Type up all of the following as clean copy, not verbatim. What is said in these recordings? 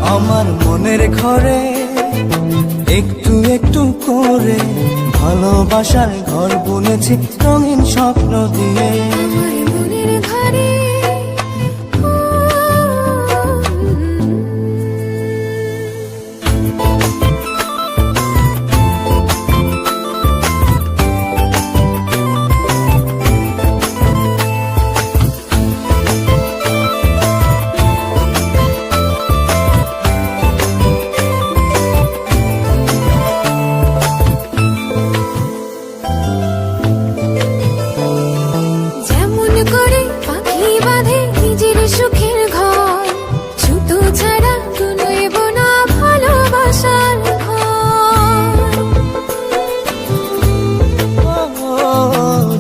আমার মনের ঘরে একটু একটু করে ভালোবাসার ঘর বুনেছি রঙিন স্বপ্ন দিয়ে।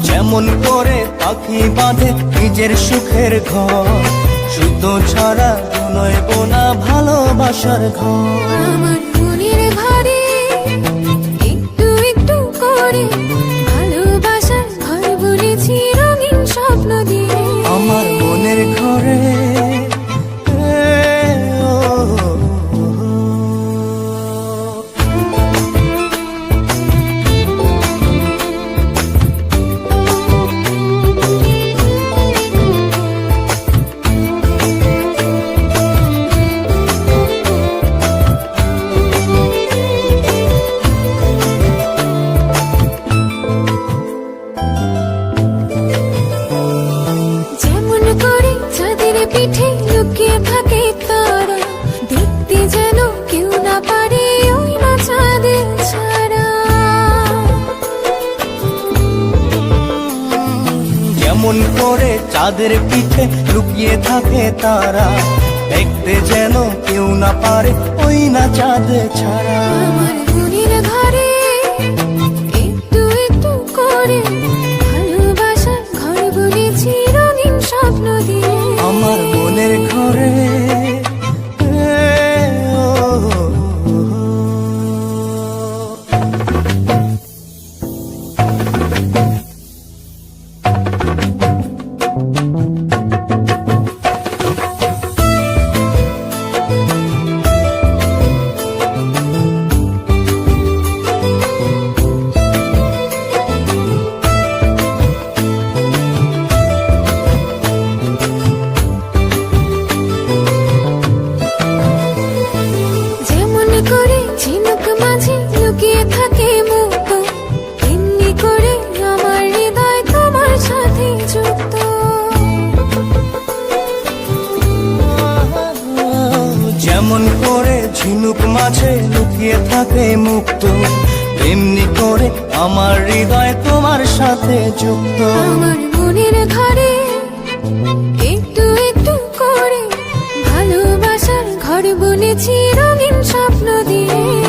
যেমন করে পাখি বাঁধে নিজের সুখের ঘর, সুতো ছাড়া নয়ব না ভালোবাসার ঘর। আমার মনের ঘরে একটু একটু করে ভালোবাসার ঘর বুনেছি রঙিন স্বপ্ন দিয়ে। আমার মনের ঘরে পিঠে লুকিয়ে থাকে তারা, দেখতে যেন কেউ না পারে ওই না চাঁদের ছাড়া। যেমন করে চাঁদের পিঠে লুকিয়ে থাকে তারা, দেখতে যেন কেউ না পারে ওই না চাঁদ ছাড়া। আমার মনের ঘরে একটু একটু করে ভালোবাসার ঘর বুনেছি রঙিন স্বপ্ন দিয়ে। আমার মনের ঘরে যেমন করে ঝিনুক মাঝে লুকিয়ে থাকে মুক্ত, এমনি করে আমার হৃদয় তোমার সাথে যুক্ত। আমার মনের ঘরে একটু একটু করে ভালোবাসার ঘর বুনেছি রঙিন স্বপ্ন দিয়ে।